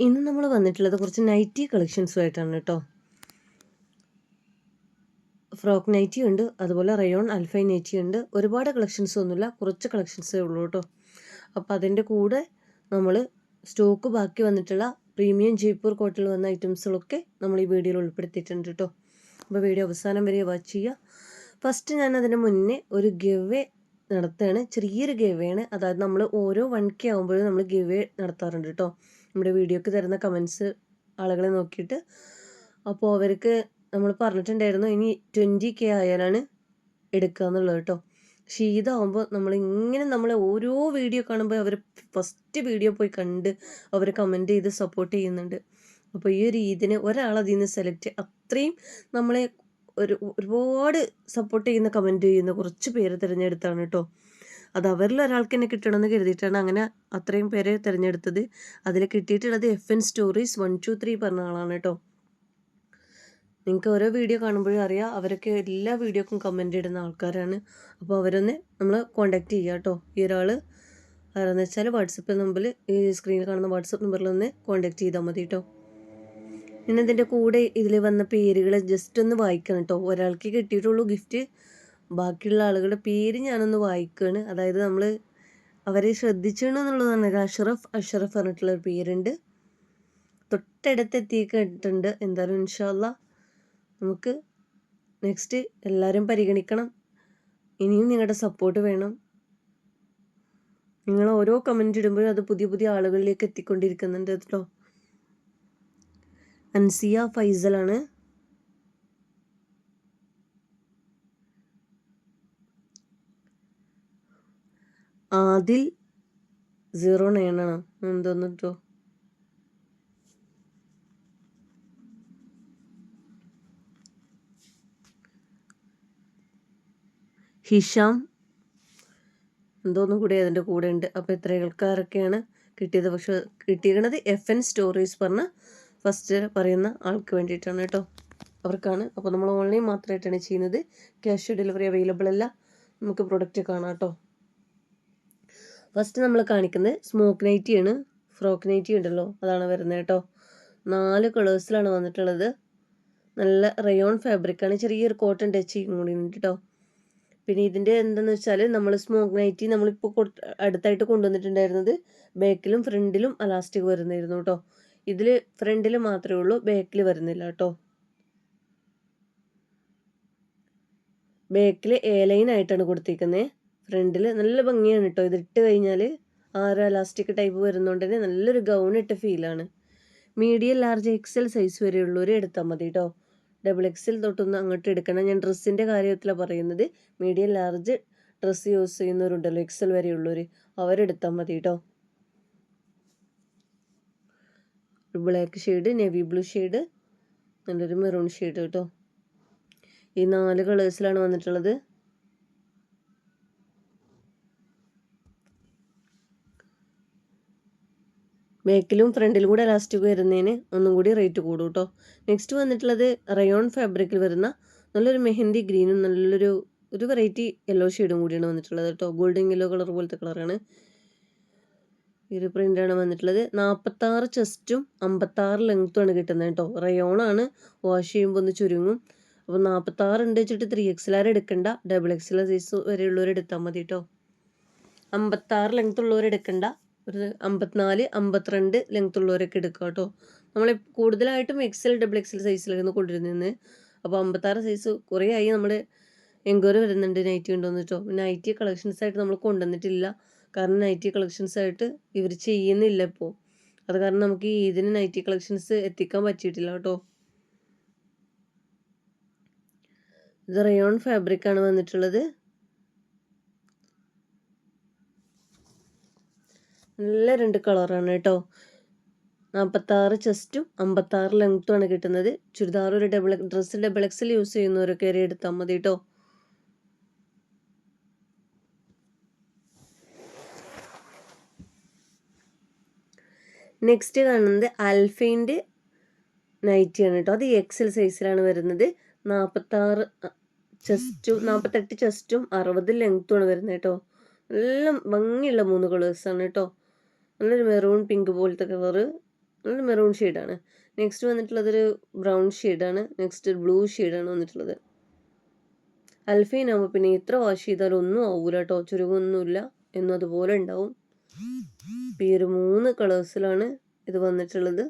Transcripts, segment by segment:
ഇന്ന് നമ്മൾ വന്നിട്ടുള്ളത് കുറച്ച് നൈറ്റി കളക്ഷൻസുമായിട്ടാണ് കേട്ടോ. ഫ്രോക്ക് നൈറ്റി ഉണ്ട്, അതുപോലെ റയോൺ അൽഫൈൻ നൈറ്റി ഉണ്ട്. ഒരുപാട് കളക്ഷൻസ് ഒന്നുമില്ല, കുറച്ച് കളക്ഷൻസേ ഉള്ളൂ കേട്ടോ. അപ്പോൾ അതിൻ്റെ കൂടെ നമ്മൾ സ്റ്റോക്ക് ബാക്കി വന്നിട്ടുള്ള പ്രീമിയം ജയ്പൂർ കോട്ടണിൽ വന്ന ഐറ്റംസുകളൊക്കെ നമ്മൾ ഈ വീഡിയോയിൽ ഉൾപ്പെടുത്തിയിട്ടുണ്ട് കേട്ടോ. അപ്പോൾ വീഡിയോ അവസാനം വരെ വാച്ച് ചെയ്യുക. ഫസ്റ്റ് ഞാൻ അതിന് മുന്നേ ഒരു ഗിവ് നടത്തുകയാണ്. ചെറിയൊരു ഗിവേയാണ്, അതായത് നമ്മൾ ഓരോ 1K ആകുമ്പോഴും നമ്മൾ ഗിവ് നടത്താറുണ്ട് കേട്ടോ. നമ്മുടെ വീഡിയോക്ക് തരുന്ന കമൻസ് ആളുകളെ നോക്കിയിട്ട്. അപ്പോൾ അവർക്ക് നമ്മൾ പറഞ്ഞിട്ടുണ്ടായിരുന്നു ഇനി 20K ആയാലാണ് എടുക്കുക എന്നുള്ളത് കേട്ടോ. ശീതമാകുമ്പോൾ നമ്മൾ ഓരോ വീഡിയോ കാണുമ്പോൾ അവർ ഫസ്റ്റ് വീഡിയോ പോയി കണ്ട് അവർ കമൻറ്റ് ചെയ്ത് സപ്പോർട്ട് ചെയ്യുന്നുണ്ട്. അപ്പോൾ ഈ ഒരു ഇതിന് ഒരാളതിൽ നിന്ന് സെലക്ട് അത്രയും നമ്മളെ ഒരുപാട് സപ്പോർട്ട് ചെയ്യുന്ന കമൻറ്റ് ചെയ്യുന്ന കുറച്ച് പേര് തിരഞ്ഞെടുത്താണ് കേട്ടോ. അത് അവരിൽ ഒരാൾക്ക് തന്നെ കിട്ടണമെന്ന് കരുതിയിട്ടാണ് അങ്ങനെ അത്രയും പേരെ തിരഞ്ഞെടുത്തത്. അതിൽ കിട്ടിയിട്ടുള്ളത് FN സ്റ്റോറീസ് 123 പറഞ്ഞ ആളാണ് കേട്ടോ. നിങ്ങൾക്ക് ഓരോ വീഡിയോ കാണുമ്പോഴും അറിയാം അവരൊക്കെ എല്ലാ വീഡിയോക്കും കമൻറ്റ് ഇടുന്ന ആൾക്കാരാണ്. അപ്പോൾ അവരൊന്ന് നമ്മൾ കോൺടാക്റ്റ് ചെയ്യുക കേട്ടോ. ഈ ഒരാൾ ആരാന്ന് വെച്ചാൽ വാട്സപ്പ് നമ്പറിൽ ഈ സ്ക്രീനിൽ കാണുന്ന വാട്സപ്പ് നമ്പറിൽ ഒന്ന് കോൺടാക്റ്റ് ചെയ്താൽ മതി കേട്ടോ. പിന്നെ ഇതിൻ്റെ കൂടെ ഇതിൽ വന്ന പേരുകൾ ജസ്റ്റ് ഒന്ന് വായിക്കണം കേട്ടോ. ഒരാൾക്ക് കിട്ടിയിട്ടുള്ളൂ ഗിഫ്റ്റ്, ബാക്കിയുള്ള ആളുകളുടെ പേര് ഞാനൊന്ന് വായിക്കുകയാണ്. അതായത് നമ്മൾ അവരെ ശ്രദ്ധിച്ചിട്ടുണ്ടെന്നുള്ളതാണ്. അഷറഫ് പറഞ്ഞിട്ടുള്ള ഒരു പേരുണ്ട്, തൊട്ടടുത്ത് എത്തിയിട്ടുണ്ട്. എന്തായാലും ഇൻഷാ അല്ലാഹ് നമുക്ക് നെക്സ്റ്റ് എല്ലാവരും പരിഗണിക്കണം. ഇനിയും നിങ്ങളുടെ സപ്പോർട്ട് വേണം. നിങ്ങൾ ഓരോ കമൻറ്റ് ഇടുമ്പോഴും അത് പുതിയ പുതിയ ആളുകളിലേക്ക് എത്തിക്കൊണ്ടിരിക്കുന്നുണ്ട് കേട്ടോ. അൻസിയ ഫൈസലാണ്. ആദിൽ 09 ആണോ എന്തോന്നു കേട്ടോ. ഹിഷാം എന്തോന്നും കൂടി അതിൻ്റെ കൂടെ ഉണ്ട്. അപ്പോൾ ഇത്ര ആൾക്കാരൊക്കെയാണ് കിട്ടിയത്. പക്ഷെ കിട്ടിയിരിക്കുന്നത് FN സ്റ്റോറീസ് പറഞ്ഞ ഫസ്റ്റ് പറയുന്ന ആൾക്ക് വേണ്ടിയിട്ടാണ് കേട്ടോ, അവർക്കാണ്. അപ്പോൾ നമ്മൾ ഓൺലൈൻ മാത്രമായിട്ടാണ് ചെയ്യുന്നത്, ക്യാഷ് ഡെലിവറി അവൈലബിൾ അല്ല. നമുക്ക് പ്രൊഡക്റ്റ് കാണാം കേട്ടോ. ഫസ്റ്റ് നമ്മൾ കാണിക്കുന്നത് സ്മോക്ക് നൈറ്റിയാണ്. ഫ്രോക്ക് നൈറ്റി ഉണ്ടല്ലോ, അതാണ് വരുന്നത് കേട്ടോ. 4 കളേഴ്സിലാണ് വന്നിട്ടുള്ളത്. നല്ല റയോൺ ഫാബ്രിക്കാണ്, ചെറിയൊരു കോട്ടൺ ടച്ചിങ് കൂടി ഉണ്ട് കേട്ടോ. പിന്നെ ഇതിൻ്റെ എന്താണെന്ന് വെച്ചാൽ നമ്മൾ സ്മോക്ക് നൈറ്റി നമ്മളിപ്പോൾ അടുത്തായിട്ട് കൊണ്ടുവന്നിട്ടുണ്ടായിരുന്നത് ബാക്കിലും ഫ്രണ്ടിലും അലാസ്റ്റിക് വരുന്നിരുന്നു കേട്ടോ. ഇതിൽ ഫ്രണ്ടിൽ മാത്രമേ ഉള്ളൂ, ബാക്കിൽ വരുന്നില്ല കേട്ടോ. ബാക്കിൽ A-ലൈൻ ആയിട്ടാണ് കൊടുത്തിരിക്കുന്നത്. ഫ്രണ്ടിൽ നല്ല ഭംഗിയാണ് കേട്ടോ. ഇതിട്ട് കഴിഞ്ഞാൽ അലാസ്റ്റിക് ടൈപ്പ് വരുന്നതുകൊണ്ട് തന്നെ നല്ലൊരു ഗൗൺ ഇട്ട ഫീലാണ്. മീഡിയം ലാർജ് XL സൈസ് വരെയുള്ളവർ എടുത്താൽ മതി കേട്ടോ. XXL തൊട്ടൊന്നും അങ്ങോട്ട് എടുക്കണം. ഞാൻ ഡ്രസ്സിൻ്റെ കാര്യത്തിലാണ് പറയുന്നത്. മീഡിയം ലാർജ് ഡ്രസ്സ് യൂസ് ചെയ്യുന്നവരുണ്ടല്ലോ, XL വരെയുള്ളവർ, അവരെടുത്താൽ മതി കേട്ടോ. Black shade, navy blue shade, നല്ലൊരു മെറൂൺ ഷെയ്ഡ് കേട്ടോ. ഈ 4 കളേഴ്സിലാണ് വന്നിട്ടുള്ളത്. ബാക്കിലും ഫ്രണ്ടിലും കൂടെ എലാസ്റ്റിക് വരുന്നതിന് ഒന്നും കൂടി റേറ്റ് കൂടും കേട്ടോ. നെക്സ്റ്റ് വന്നിട്ടുള്ളത് റയോൺ ഫാബ്രിക്കിൽ വരുന്ന നല്ലൊരു മെഹന്തി ഗ്രീനും ഒരു വെറൈറ്റി യെല്ലോ ഷെയ്ഡും കൂടിയാണ് വന്നിട്ടുള്ളത് കേട്ടോ. ഗോൾഡൻ യെല്ലോ കളർ പോലത്തെ കളറാണ്. ഈ ഒരു പ്രിൻ്റാണ് വന്നിട്ടുള്ളത്. 46 ചെസ്റ്റും 56 ലെങ്ത്തുമാണ് കിട്ടുന്നത് കേട്ടോ. റയോണാണ്, വാഷ് ചെയ്യുമ്പോൾ ഒന്ന് ചുരുങ്ങും. അപ്പോൾ 46 ഉണ്ട് വെച്ചിട്ട് 3XL എടുക്കണ്ട, XXL സൈസ് വരെയുള്ളവർ എടുത്താൽ മതി കേട്ടോ. 56 ലെങ്ത് ഉള്ളവർ എടുക്കണ്ട, ഒരു 54, 52 ലെങ്ത് ഉള്ളവരൊക്കെ എടുക്കുക കേട്ടോ. നമ്മൾ കൂടുതലായിട്ടും XL XXL സൈസിലായിരുന്നു കൊണ്ടുവരുന്നത്. അപ്പോൾ 56 സൈസ് കുറേ ആയി നമ്മൾ എൻക്വയറി വരുന്നുണ്ട് നൈറ്റി കൊണ്ടുവന്ന് കേട്ടോ. നൈറ്റി കളക്ഷൻസ് ആയിട്ട് നമ്മൾ കൊണ്ടുവന്നിട്ടില്ല, കാരണം നൈറ്റി കളക്ഷൻസ് ആയിട്ട് ഇവർ ചെയ്യുന്നില്ല ഇപ്പോൾ. അത് കാരണം നമുക്ക് ഇതിന് നൈറ്റി കളക്ഷൻസ് എത്തിക്കാൻ പറ്റിയിട്ടില്ല കേട്ടോ. ഇത് റയോൺ ഫാബ്രിക്കാണ് വന്നിട്ടുള്ളത്. നല്ല 2 കളറാണ് കേട്ടോ. 46 ചെസ്റ്റും 56 ലെങ്ത്തുമാണ് കിട്ടുന്നത്. ചുരിദാർ ഒരു ഡ്രസ്സ് XXL യൂസ് ചെയ്യുന്നവരൊക്കെ എടുത്താൽ മതി കേട്ടോ. നെക്സ്റ്റ് കാണുന്നത് ആൽഫൈൻ്റെ നൈറ്റിയാണ് കേട്ടോ. അത് XL സൈസിലാണ് വരുന്നത്. 48 ചെസ്റ്റും 60 ലെങ്ത്തുമാണ് വരുന്നത് കേട്ടോ. നല്ല ഭംഗിയുള്ള 3 കളേഴ്സാണ് കേട്ടോ. നല്ലൊരു മെറൂൺ പിങ്ക് പോലത്തെ കളറ്, നല്ല മെറൂൺ ഷെയ്ഡാണ്. നെക്സ്റ്റ് വന്നിട്ടുള്ളതൊരു ബ്രൗൺ ഷെയ്ഡാണ്. നെക്സ്റ്റ് ബ്ലൂ ഷെയ്ഡാണ് വന്നിട്ടുള്ളത്. അൽഫൈൻ ആകുമ്പോൾ പിന്നെ എത്ര വാഷ് ചെയ്താലും ഒന്നും ആവൂല കേട്ടോ, ചുരുങ്ങൊന്നുമില്ല, എന്നും അതുപോലെ ഉണ്ടാവും. ഈ ഒരു 3 കളേഴ്സിലാണ് ഇത് വന്നിട്ടുള്ളത്.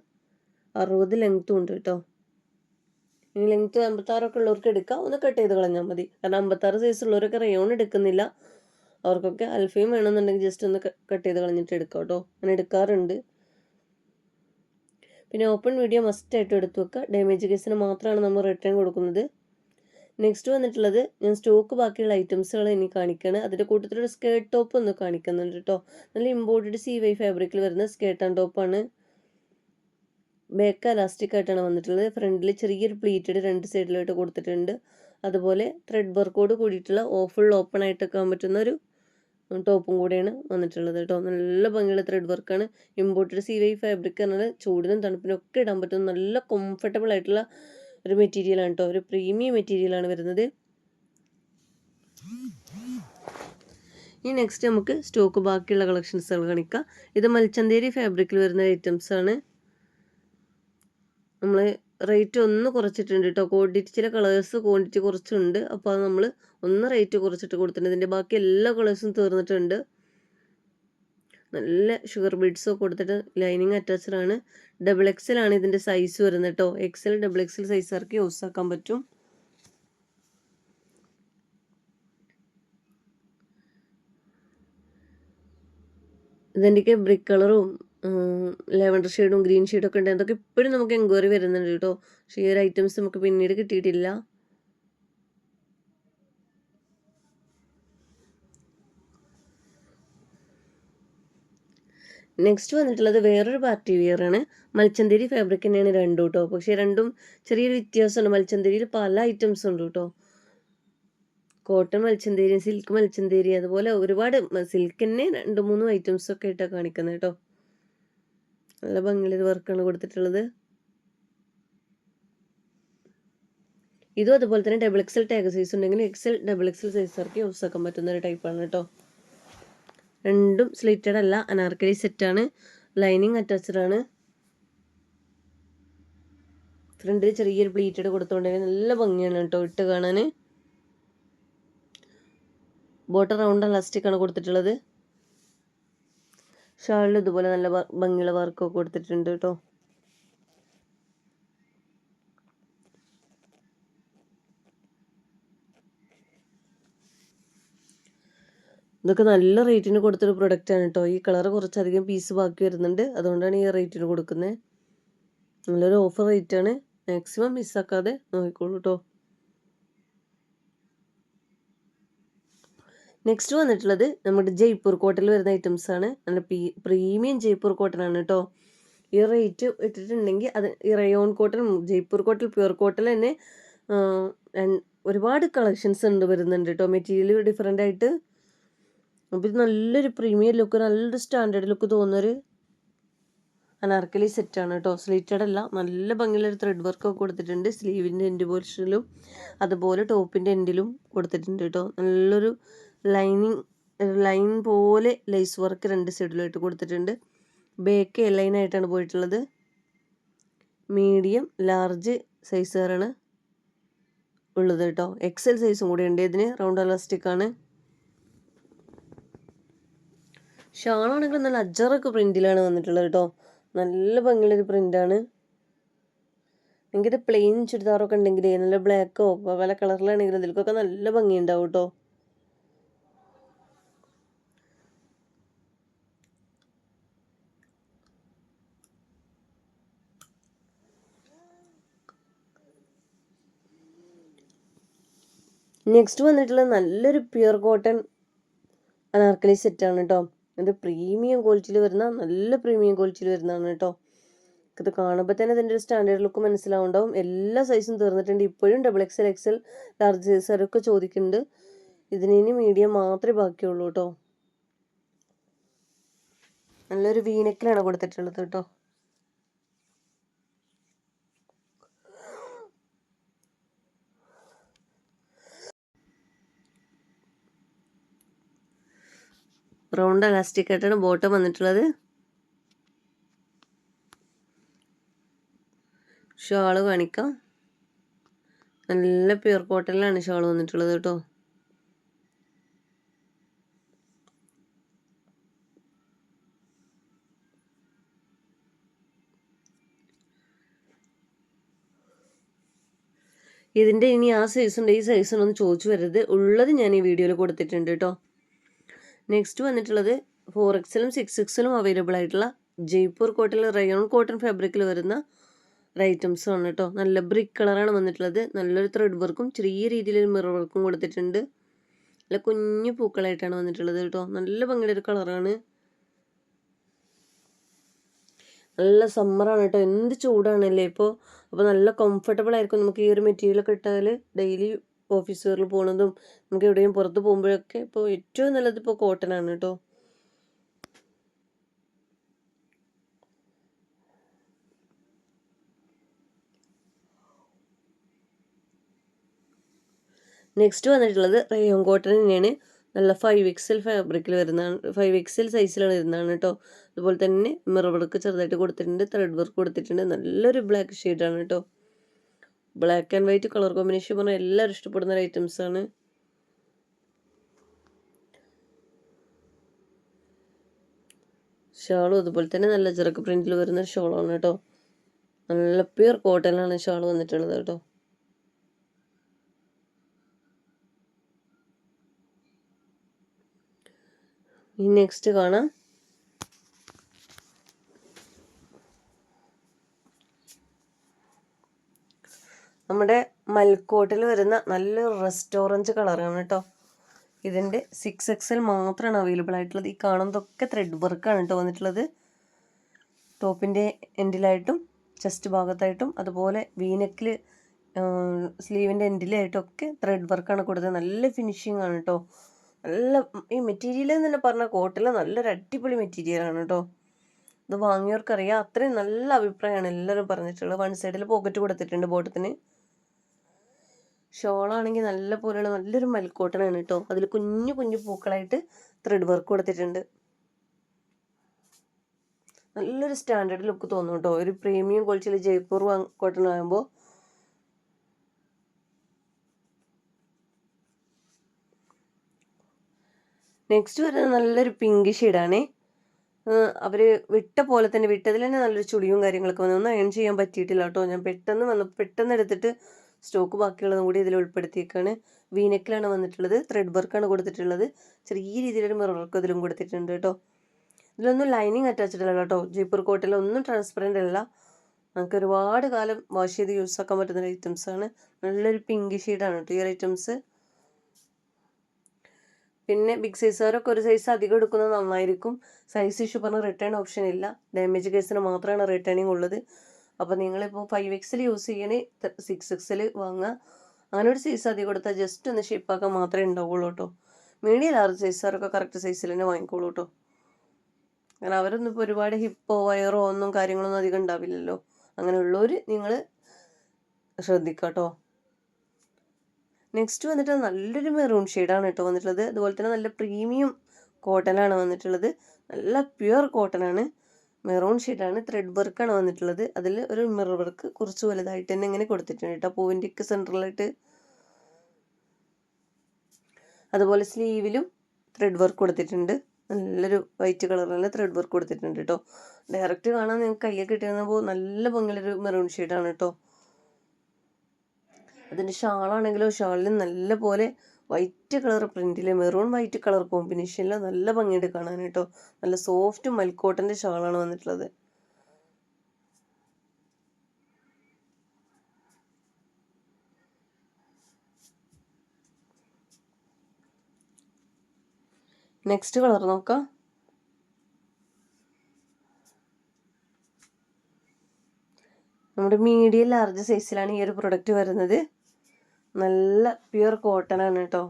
60 ലെങ്ത്തും ഉണ്ട് കേട്ടോ. ഈ ലെങ്ത്ത് 56 ഉള്ളവർക്ക് എടുക്കാം, ഒന്ന് കട്ട് ചെയ്ത് കളഞ്ഞാൽ മതി. കാരണം 56 സൈസ് ഉള്ളവരൊക്കെ റയോൺ എടുക്കുന്നില്ല. അവർക്കൊക്കെ അൽഫയും വേണമെന്നുണ്ടെങ്കിൽ ജസ്റ്റ് ഒന്ന് കട്ട് ചെയ്ത് കളഞ്ഞിട്ട് എടുക്കാം കേട്ടോ. അങ്ങനെ എടുക്കാറുണ്ട്. പിന്നെ ഓപ്പൺ വീഡിയോ മസ്റ്റായിട്ട് എടുത്തു വെക്കുക. ഡാമേജ് കേസിന് മാത്രമാണ് നമ്മൾ റിട്ടേൺ കൊടുക്കുന്നത്. നെക്സ്റ്റ് വന്നിട്ടുള്ളത് ഞാൻ സ്റ്റോക്ക് ബാക്കിയുള്ള ഐറ്റംസുകൾ ഇനി കാണിക്കുകയാണ്. അതിൻ്റെ കൂട്ടത്തിലൊരു സ്കേർട്ട് ടോപ്പ് ഒന്ന് കാണിക്കുന്നുണ്ട് കേട്ടോ. നല്ല ഇമ്പോർട്ടഡ് CY ഫാബ്രിക്കിൽ വരുന്ന സ്കേർട്ട് ആൻഡ് ടോപ്പാണ്. ബാക്ക് അലാസ്റ്റിക് ആയിട്ടാണ് വന്നിട്ടുള്ളത്. ഫ്രണ്ടിൽ ചെറിയൊരു പ്ലീറ്റഡ് 2 സൈഡിലായിട്ട് കൊടുത്തിട്ടുണ്ട്. അതുപോലെ ത്രെഡ് വർക്കോട് കൂടിയിട്ടുള്ള ഫുൾ ഓപ്പൺ ആയിട്ടൊക്കെ ആകാൻ പറ്റുന്ന ഒരു ടോപ്പും കൂടെയാണ് വന്നിട്ടുള്ളത് കേട്ടോ. നല്ല ഭംഗിയുള്ള ത്രെഡ് വർക്കാണ്. ഇമ്പോർട്ടഡ് CY ഫാബ്രിക് പറഞ്ഞാൽ ചൂടിനും തണുപ്പിനും ഒക്കെ ഇടാൻ പറ്റുന്ന നല്ല കംഫർട്ടബിൾ ആയിട്ടുള്ള ഒരു മെറ്റീരിയലാണ് കേട്ടോ. ഒരു പ്രീമിയം മെറ്റീരിയലാണ് വരുന്നത്. ഇനി നെക്സ്റ്റ് നമുക്ക് സ്റ്റോക്ക് ബാക്കിയുള്ള കളക്ഷൻസുകൾ കാണിക്കാം. ഇത് മൽച്ചന്തേരി ഫാബ്രിക്കിൽ വരുന്ന ഐറ്റംസ് ആണ്. നമ്മൾ റേറ്റ് ഒന്ന് കുറച്ചിട്ടുണ്ട് കേട്ടോ. ക്വാണ്ടിറ്റി ചില കളേഴ്സ് ക്വാണ്ടിറ്റി കുറച്ചുണ്ട്. അപ്പോൾ അത് നമ്മൾ ഒന്ന് റേറ്റ് കുറച്ചിട്ട് കൊടുത്തിട്ടുണ്ട്. ഇതിൻ്റെ ബാക്കി എല്ലാ കളേഴ്സും തീർന്നിട്ടുണ്ട്. നല്ല ഷുഗർ ബീഡ്സൊക്കെ കൊടുത്തിട്ട് ലൈനിങ് അറ്റാച്ച്ഡ് ആണ്. XXL ആണ് ഇതിൻ്റെ സൈസ് വരുന്നത് കേട്ടോ. XL XXL സൈസുകാർക്ക് യൂസ് ആക്കാൻ പറ്റും. ഇതിൻ്റെയൊക്കെ ബ്രിക്ക് കളറും ലെവൻഡർ ഷെയ്ഡും ഗ്രീൻ ഷെയ്ഡും ഒക്കെ ഉണ്ട്. അതൊക്കെ ഇപ്പോഴും നമുക്ക് എൻക്വയറി വരുന്നുണ്ട് കേട്ടോ. പക്ഷേ ഈ ഒരു ഐറ്റംസ് നമുക്ക് പിന്നീട് കിട്ടിയിട്ടില്ല. നെക്സ്റ്റ് വന്നിട്ടുള്ളത് വേറൊരു പാർട്ടി വെയർ ആണ്. മൽച്ചന്തേരി ഫാബ്രിക് തന്നെയാണ് രണ്ടും കേട്ടോ. പക്ഷേ രണ്ടും ചെറിയൊരു വ്യത്യാസമുണ്ട്. മൽച്ചന്തേരിയിൽ പല ഐറ്റംസ് ഉണ്ട് കേട്ടോ. കോട്ടൺ മൽച്ചന്തേരി, സിൽക്ക് മൽച്ചന്തേരി, അതുപോലെ ഒരുപാട് സിൽക്ക് തന്നെ 2-3 ഐറ്റംസ് ഒക്കെ ആയിട്ടാണ് കാണിക്കുന്നത് കേട്ടോ. നല്ല ഭംഗിയുള്ള വർക്കാണ് കൊടുത്തിട്ടുള്ളത്. ഇതും അതുപോലെ തന്നെ XXL ടാഗ് സൈസ് ഉണ്ടെങ്കിൽ XL XXL സൈസുകാർക്ക് യൂസ് ആക്കാൻ പറ്റുന്ന ഒരു ടൈപ്പാണ് കേട്ടോ. രണ്ടും സ്ലിറ്റഡ് അല്ല, അനാർക്കലി സെറ്റാണ്. ലൈനിങ് അറ്റാച്ച്ഡ് ആണ്. ഫ്രണ്ടിൽ ചെറിയൊരു പ്ലീറ്റഡ് കൊടുത്തുകൊണ്ടെങ്കിൽ നല്ല ഭംഗിയാണ് കേട്ടോ ഇട്ട് കാണാൻ. ബോട്ടം റൗണ്ട് ഇലാസ്റ്റിക് ആണ് കൊടുത്തിട്ടുള്ളത്. ഷാളിൽ ഇതുപോലെ നല്ല ഭംഗിയുള്ള വർക്കൊക്കെ കൊടുത്തിട്ടുണ്ട് കേട്ടോ. ഇതൊക്കെ നല്ല റേറ്റിന് കൊടുത്തൊരു പ്രൊഡക്റ്റാണ് കേട്ടോ. ഈ കളർ കുറച്ചധികം പീസ് ബാക്കി വരുന്നുണ്ട്, അതുകൊണ്ടാണ് ഈ റേറ്റിന് കൊടുക്കുന്നത്. നല്ലൊരു ഓഫർ റേറ്റാണ്. മാക്സിമം മിസ്സാക്കാതെ നോക്കിക്കോളൂ കേട്ടോ. നെക്സ്റ്റ് വന്നിട്ടുള്ളത് നമ്മുടെ ജയ്പൂർ കോട്ടണിൽ വരുന്ന ഐറ്റംസ് ആണ്. നല്ല പ്രീമിയം ജയ്പൂർ കോട്ടൺ ആണ് കേട്ടോ. ഈ റേറ്റ് ഇട്ടിട്ടുണ്ടെങ്കിൽ അത് ഈ rayon cotton, Jaipur cotton, pure cotton തന്നെ ഒരുപാട് കളക്ഷൻസ് വരുന്നുണ്ട് കേട്ടോ. മെറ്റീരിയൽ ഡിഫറെൻ്റ് ആയിട്ട്. അപ്പോൾ ഇത് നല്ലൊരു പ്രീമിയം ലുക്ക്, നല്ലൊരു സ്റ്റാൻഡേർഡ് ലുക്ക് തോന്നുന്നൊരു അനാർക്കലി സെറ്റാണ് കേട്ടോ. സ്ലിറ്റഡ് അല്ല, നല്ല ഭംഗിയുള്ളൊരു ത്രെഡ് വർക്കൊക്കെ കൊടുത്തിട്ടുണ്ട്. സ്ലീവിൻ്റെ എൻഡ് പോർഷനിലും അതുപോലെ ടോപ്പിൻ്റെ എൻഡിലും കൊടുത്തിട്ടുണ്ട് കേട്ടോ. നല്ലൊരു ലൈൻ പോലെ ലേസ് വർക്ക് 2 സൈഡിലായിട്ട് കൊടുത്തിട്ടുണ്ട്. ബേക്ക് ലൈനായിട്ടാണ് പോയിട്ടുള്ളത്. മീഡിയം ലാർജ് സൈസുകാരാണ് ഉള്ളത് കേട്ടോ. XL സൈസും കൂടി ഉണ്ട്. ഇതിന് റൗണ്ട് ഇലാസ്റ്റിക് ആണ്. ഷാളാണെങ്കിൽ നല്ല അജറൊക്കെ പ്രിൻറ്റിലാണ് വന്നിട്ടുള്ളത് കേട്ടോ. നല്ല ഭംഗിയുള്ളൊരു പ്രിൻ്റാണ്. എനിക്കിത് പ്ലെയിൻ ചുരിദാറൊക്കെ ഉണ്ടെങ്കിൽ നല്ല ബ്ലാക്കോ പല കളറിലാണെങ്കിലും ഇതിൽക്കൊക്കെ നല്ല ഭംഗിയുണ്ടാവും കേട്ടോ. നെക്സ്റ്റ് വന്നിട്ടുള്ള നല്ലൊരു പ്യുർ കോട്ടൺ അനാർക്കലി സെറ്റാണ് കേട്ടോ. ഇത് പ്രീമിയം ക്വാളിറ്റിയിൽ വരുന്ന നല്ല പ്രീമിയം ക്വാളിറ്റിയിൽ വരുന്നതാണ് കേട്ടോ. ഇത് കാണുമ്പോൾ തന്നെ ഇതിൻ്റെ ഒരു സ്റ്റാൻഡേർഡ് ലുക്ക് മനസ്സിലാവുണ്ടാവും. എല്ലാ സൈസും തീർന്നിട്ടുണ്ട്. ഇപ്പോഴും XXL XL ലാർജ് സൈസുകാരൊക്കെ ചോദിക്കുന്നുണ്ട്. ഇതിന് മീഡിയം മാത്രമേ ബാക്കിയുള്ളൂ കേട്ടോ. നല്ലൊരു വീനെക്കിലാണ് കൊടുത്തിട്ടുള്ളത് കേട്ടോ. റൗണ്ട് ഇലാസ്റ്റിക് ആയിട്ടാണ് ബോട്ടം വന്നിട്ടുള്ളത്. ഷാള് കാണിക്കാം. നല്ല പ്യൂർ കോട്ടണിലാണ് ഷാൾ വന്നിട്ടുള്ളത് കേട്ടോ. ഇതിൻ്റെ ഇനി ആ സൈസുണ്ട് ഈ സൈസുണ്ടൊന്ന് ചോദിച്ചു വരരുത്, ഉള്ളത് ഞാൻ ഈ വീഡിയോയിൽ കൊടുത്തിട്ടുണ്ട് കേട്ടോ. നെക്സ്റ്റ് വന്നിട്ടുള്ളത് 4XL 6XL അവൈലബിൾ ആയിട്ടുള്ള ജയ്പൂർ കോട്ടണിൽ റയോൺ കോട്ടൺ ഫാബ്രിക്കിൽ വരുന്ന ഐറ്റംസ് ആണ് കേട്ടോ. നല്ല ബ്രിക്ക് കളറാണ് വന്നിട്ടുള്ളത്. നല്ലൊരു ത്രെഡ് വർക്കും ചെറിയ രീതിയിലൊരു മിറർ വർക്കും കൊടുത്തിട്ടുണ്ട്. നല്ല കുഞ്ഞു പൂക്കളായിട്ടാണ് വന്നിട്ടുള്ളത് കേട്ടോ. നല്ല ഭംഗിയുടെ ഒരു കളറാണ്. നല്ല സമ്മറാണ് കേട്ടോ, എന്ത് ചൂടാണല്ലേ ഇപ്പോൾ. അപ്പോൾ നല്ല കംഫർട്ടബിൾ ആയിരിക്കും നമുക്ക് ഈ ഒരു മെറ്റീരിയലൊക്കെ ഇട്ടാൽ. ഡെയിലി ഓഫീസ് വെയറിൽ പോകുന്നതും നമുക്ക് എവിടെയും പുറത്ത് പോകുമ്പോഴൊക്കെ ഇപ്പോൾ ഏറ്റവും നല്ലത് ഇപ്പോൾ കോട്ടൺ ആണ് കേട്ടോ. നെക്സ്റ്റ് വന്നിട്ടുള്ളത് റയോൺ കോട്ടൺ തന്നെയാണ്. നല്ല 5XL ഫാബ്രിക്കിൽ വരുന്നതാണ്, 5XL സൈസിലാണ് വരുന്നതാണ് കേട്ടോ. അതുപോലെ തന്നെ മിറർ വർക്ക് ചെറുതായിട്ട് കൊടുത്തിട്ടുണ്ട്, ത്രെഡ് വർക്ക് കൊടുത്തിട്ടുണ്ട്. നല്ലൊരു ബ്ലാക്ക് ഷെയ്ഡാണ് കേട്ടോ. Black and white colour combination പറഞ്ഞാൽ എല്ലാവരും ഇഷ്ടപ്പെടുന്ന ഒരു ഐറ്റംസ് ആണ്. ഷാളും അതുപോലെ തന്നെ നല്ല ചെറുക്ക് പ്രിന്റിൽ വരുന്ന ഷോളാണ് കേട്ടോ. നല്ല പ്യൂർ കോട്ടണിലാണ് ഷാൾ വന്നിട്ടുള്ളത് കേട്ടോ. ഈ നെക്സ്റ്റ് കാണാം. നമ്മുടെ മൽക്കോട്ടിൽ വരുന്ന നല്ലൊരു റെസ്റ്റോറൻറ്റ് കളറാണ് കേട്ടോ. ഇതിൻ്റെ 6XL മാത്രമാണ് അവൈലബിൾ ആയിട്ടുള്ളത്. ഈ കാണുന്നതൊക്കെ ത്രെഡ് വർക്കാണ് കേട്ടോ വന്നിട്ടുള്ളത്. ടോപ്പിൻ്റെ എൻഡിലായിട്ടും ചെസ്റ്റ് ഭാഗത്തായിട്ടും അതുപോലെ വീനെക്കിൽ സ്ലീവിൻ്റെ എൻഡിലായിട്ടൊക്കെ ത്രെഡ് വർക്കാണ് കൊടുത്തത്. നല്ല ഫിനിഷിംഗ് ആണ് കേട്ടോ. നല്ല ഈ മെറ്റീരിയൽ എന്ന് തന്നെ പറഞ്ഞാൽ കോട്ടണിൽ നല്ലൊരു അടിപൊളി മെറ്റീരിയലാണ് കേട്ടോ. ഇത് വാങ്ങിയവർക്കറിയാം, അത്രയും നല്ല അഭിപ്രായമാണ് എല്ലാവരും പറഞ്ഞിട്ടുള്ളത്. വൺ സൈഡിൽ പോക്കറ്റ് കൊടുത്തിട്ടുണ്ട് ബോട്ടത്തിന്. ഷോളാണെങ്കിൽ നല്ല പോലെയുള്ള നല്ലൊരു മൽക്കോട്ടനാണ് കേട്ടോ. അതിൽ കുഞ്ഞു കുഞ്ഞു പൂക്കളായിട്ട് ത്രെഡ് വർക്ക് കൊടുത്തിട്ടുണ്ട്. നല്ലൊരു സ്റ്റാൻഡേർഡ് ലുക്ക് തോന്നും കേട്ടോ. ഒരു പ്രീമിയം ക്വാളിറ്റിയിൽ ജയ്പൂർ കോട്ടൺ ആകുമ്പോൾ. നെക്സ്റ്റ് വരുന്നത് നല്ലൊരു പിങ്ക് ഷെയ്ഡാണേ. അവർ വിട്ട പോലെ തന്നെ വിട്ടതിൽ തന്നെ നല്ലൊരു ചുളിയും കാര്യങ്ങളൊക്കെ വന്നു. ഒന്നും അയൺ ചെയ്യാൻ പറ്റിയിട്ടില്ല കേട്ടോ. ഞാൻ പെട്ടെന്ന് എടുത്തിട്ട് സ്റ്റോക്ക് ബാക്കിയുള്ളതും കൂടി ഇതിൽ ഉൾപ്പെടുത്തിയേക്കാണ്. വീനെക്കിലാണ് വന്നിട്ടുള്ളത്, ത്രെഡ് വർക്കാണ് കൊടുത്തിട്ടുള്ളത്. ചെറിയ രീതിയിലൊരു മിറർ വർക്ക് ഇതിലും കൊടുത്തിട്ടുണ്ട് കേട്ടോ. ഇതിലൊന്നും ലൈനിങ് അറ്റാച്ച്ഡ് അല്ല കേട്ടോ. ജയ്പൂർ കോട്ടണിലൊന്നും ട്രാൻസ്പെറൻ്റ് അല്ല. നമുക്ക് ഒരുപാട് കാലം വാഷ് ചെയ്ത് യൂസ് ആക്കാൻ പറ്റുന്ന ഐറ്റംസാണ്. നല്ലൊരു പിങ്ക് ഷെയ്ഡാണ് കേട്ടോ ഈ ഐറ്റംസ്. പിന്നെ ബിഗ് സൈസുകാരൊക്കെ ഒരു സൈസ് അധികം എടുക്കുന്നത് നന്നായിരിക്കും. സൈസ് ഇഷ്യൂ പറഞ്ഞാൽ റിട്ടേൺ ഓപ്ഷൻ ഇല്ല. ഡാമേജ് കേസിന് മാത്രമാണ് റിട്ടേണിങ് ഉള്ളത്. അപ്പോൾ നിങ്ങളിപ്പോൾ 5XL യൂസ് ചെയ്യണേ 6XL വാങ്ങുക. അങ്ങനെ ഒരു സൈസ് അധികം കൊടുത്താൽ ജസ്റ്റ് ഒന്ന് ഷേപ്പാക്കാൻ മാത്രമേ ഉണ്ടാവുള്ളൂ കേട്ടോ. മീഡിയം ലാർജ് സൈസുകാരൊക്കെ കറക്റ്റ് സൈസിൽ തന്നെ വാങ്ങിക്കോളൂ കേട്ടോ. കാരണം അവരൊന്നും ഇപ്പോൾ ഒരുപാട് ഹിപ്പോ വയറോ ഒന്നും കാര്യങ്ങളൊന്നും അധികം ഉണ്ടാവില്ലല്ലോ. അങ്ങനെയുള്ളവർ നിങ്ങൾ ശ്രദ്ധിക്കുക കേട്ടോ. നെക്സ്റ്റ് വന്നിട്ട് നല്ലൊരു മെറൂൺ ഷെയ്ഡാണ് കേട്ടോ വന്നിട്ടുള്ളത്. അതുപോലെ തന്നെ നല്ല പ്രീമിയം കോട്ടനാണ് വന്നിട്ടുള്ളത്. നല്ല പ്യുവർ കോട്ടനാണ്. മെറൂൺ ഷെയ്ഡാണ്. ത്രെഡ് വർക്കാണ് വന്നിട്ടുള്ളത്. അതിൽ ഒരു മിറർ വർക്ക് കുറച്ച് വലുതായിട്ട് തന്നെ ഇങ്ങനെ കൊടുത്തിട്ടുണ്ട് കേട്ടോ, പൂവിൻ്റെയൊക്കെ സെൻറ്ററിലായിട്ട്. അതുപോലെ സ്ലീവിലും ത്രെഡ് വർക്ക് കൊടുത്തിട്ടുണ്ട്. നല്ലൊരു വൈറ്റ് കളറിലുള്ള ത്രെഡ് വർക്ക് കൊടുത്തിട്ടുണ്ട് കേട്ടോ. ഡയറക്റ്റ് കാണാൻ നിങ്ങൾക്ക് കയ്യിൽ കിട്ടിയിരുന്നപ്പോൾ നല്ല ഭംഗിയുള്ളൊരു മെറൂൺ ഷെയ്ഡാണ് കേട്ടോ. അതിൻ്റെ ഷാളാണെങ്കിലോ ഷാളിൽ നല്ല പോലെ വൈറ്റ് കളർ പ്രിൻറ്റിൽ മെറൂൺ വൈറ്റ് കളർ കോമ്പിനേഷനിൽ നല്ല ഭംഗിയായിട്ട് കാണാൻ കേട്ടോ. നല്ല സോഫ്റ്റ് മൽക്കോട്ടൻ്റെ ഷാളാണ് വന്നിട്ടുള്ളത്. നെക്സ്റ്റ് കളർ നോക്കാം. നമ്മുടെ മീഡിയം ലാർജ് സൈസിലാണ് ഈ ഒരു പ്രൊഡക്റ്റ് വരുന്നത്. നല്ല പ്യുർ കോട്ടൺ ആണ് കേട്ടോ.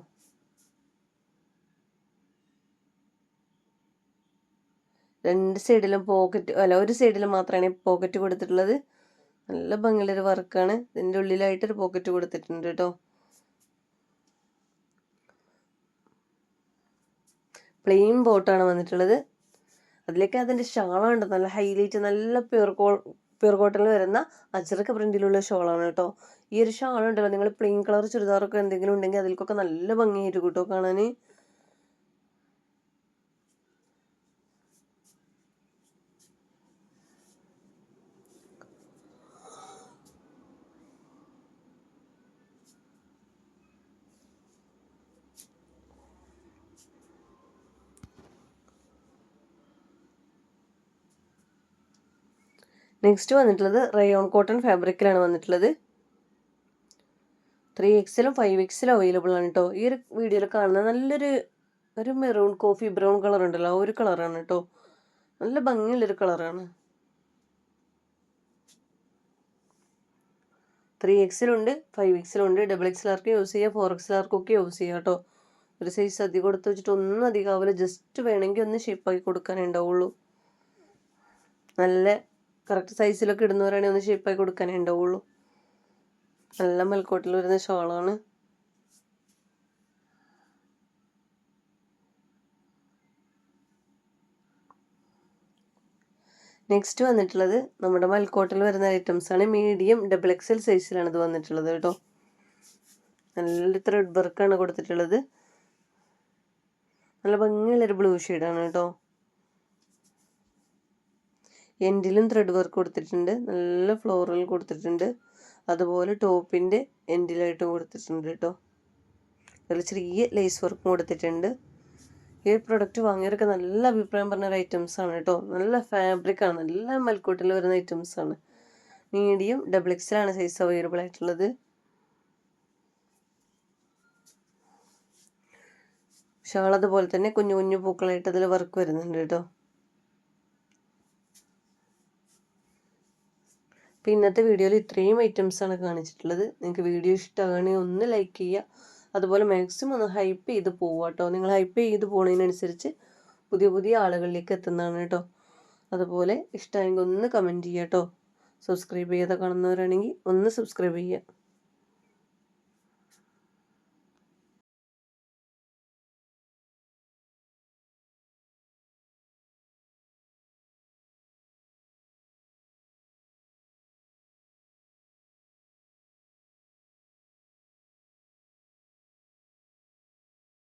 രണ്ട് സൈഡിലും പോക്കറ്റ് അല്ല, ഒരു സൈഡിലും മാത്രമാണ് പോക്കറ്റ് കൊടുത്തിട്ടുള്ളത്. നല്ല ഭംഗിയുള്ളൊരു വർക്കാണ്. ഇതിൻ്റെ ഉള്ളിലായിട്ടൊരു പോക്കറ്റ് കൊടുത്തിട്ടുണ്ട് കേട്ടോ. പ്ലെയിൻ ബോട്ടാണ് വന്നിട്ടുള്ളത്. അതിലേക്ക് അതിൻ്റെ ഷാളുണ്ട് നല്ല ഹൈലൈറ്റ്, നല്ല പ്യൂർ കോട്ടണിൽ വരുന്ന അജ്രക്ക് പ്രിന്റിലുള്ള ഷോളാണ് കേട്ടോ. ഈ ഒരു ഷാൾ ഉണ്ടല്ലോ, നിങ്ങൾ പ്ലെയിൻ കളർ ചുരിദാറൊക്കെ എന്തെങ്കിലും ഉണ്ടെങ്കിൽ അതിൽക്കൊക്കെ നല്ല ഭംഗിയായിരിക്കും കേട്ടോ കാണാൻ. നെക്സ്റ്റ് വന്നിട്ടുള്ളത് റയോൺ കോട്ടൺ ഫാബ്രിക്കിലാണ് വന്നിട്ടുള്ളത്. 3XL 5XL അവൈലബിൾ ആണ് കേട്ടോ. ഈ ഒരു വീഡിയോയിൽ കാണുന്ന ഒരു മെറൂൺ കോഫി ബ്രൗൺ കളർ ഉണ്ടല്ലോ, ആ ഒരു കളറാണ് കേട്ടോ. നല്ല ഭംഗിയുള്ളൊരു കളറാണ്. 3XL ഉണ്ട്, 5XL ഉണ്ട്, XXL യൂസ് ചെയ്യുക, 4XL യൂസ് ചെയ്യുക കേട്ടോ. ഒരു സൈസ് അധികം കൊടുത്ത് വെച്ചിട്ട് ഒന്നും അധികം ആവില്ല, ജസ്റ്റ് വേണമെങ്കിൽ ഒന്ന് ഷേപ്പാക്കി കൊടുക്കാനേ ഉണ്ടാവുള്ളൂ. നല്ല കറക്റ്റ് സൈസിലൊക്കെ ഇടുന്നവരാണെങ്കിൽ ഒന്ന് ഷേപ്പാക്കി കൊടുക്കാനേ ഉണ്ടാവുള്ളൂ. നല്ല മൽക്കോട്ടിൽ വരുന്ന ഷോളാണ്. നെക്സ്റ്റ് വന്നിട്ടുള്ളത് നമ്മുടെ മൽക്കോട്ടിൽ വരുന്ന ഐറ്റംസ് ആണ്. മീഡിയം XXL സൈസിലാണ് ഇത് വന്നിട്ടുള്ളത് കേട്ടോ. നല്ല ത്രെഡ് വർക്കാണ് കൊടുത്തിട്ടുള്ളത്. നല്ല ഭംഗിയുള്ളൊരു ബ്ലൂ ഷെയ്ഡാണ് കേട്ടോ. എൻഡിലും ത്രെഡ് വർക്ക് കൊടുത്തിട്ടുണ്ട്, നല്ല ഫ്ലോറൽ കൊടുത്തിട്ടുണ്ട്. അതുപോലെ ടോപ്പിൻ്റെ എൻഡിലായിട്ടും കൊടുത്തിട്ടുണ്ട് കേട്ടോ. അതിൽ ചെറിയ ലേസ് വർക്കും കൊടുത്തിട്ടുണ്ട്. ഈ പ്രൊഡക്റ്റ് വാങ്ങിയവരൊക്കെ നല്ല അഭിപ്രായം പറഞ്ഞ ഒരു ഐറ്റംസ് ആണ് കേട്ടോ. നല്ല ഫാബ്രിക്കാണ്, നല്ല മൽക്കോട്ടിൽ വരുന്ന ഐറ്റംസ് ആണ്. മീഡിയം XXL ആണ് സൈസ് അവൈലബിൾ ആയിട്ടുള്ളത്. ഷാൾ അതുപോലെ തന്നെ കുഞ്ഞു കുഞ്ഞു പൂക്കളായിട്ട് അതിൽ വർക്ക് വരുന്നുണ്ട് കേട്ടോ. അപ്പോൾ ഇന്നത്തെ വീഡിയോയിൽ ഇത്രയും ഐറ്റംസാണ് കാണിച്ചിട്ടുള്ളത്. നിങ്ങൾക്ക് വീഡിയോ ഇഷ്ടമാണെങ്കിൽ ഒന്ന് ലൈക്ക് ചെയ്യുക. അതുപോലെ മാക്സിമം ഒന്ന് ഹൈപ്പ് ചെയ്ത് പോവുക കേട്ടോ. നിങ്ങൾ ഹൈപ്പ് ചെയ്ത് പോകുന്നതിനനുസരിച്ച് പുതിയ പുതിയ ആളുകളിലേക്ക് എത്തുന്നതാണ് കേട്ടോ. അതുപോലെ ഇഷ്ടമായെങ്കിൽ ഒന്ന് കമൻറ്റ് ചെയ്യുക കേട്ടോ. സബ്സ്ക്രൈബ് ചെയ്യാതെ കാണുന്നവരാണെങ്കിൽ ഒന്ന് സബ്സ്ക്രൈബ് ചെയ്യുക.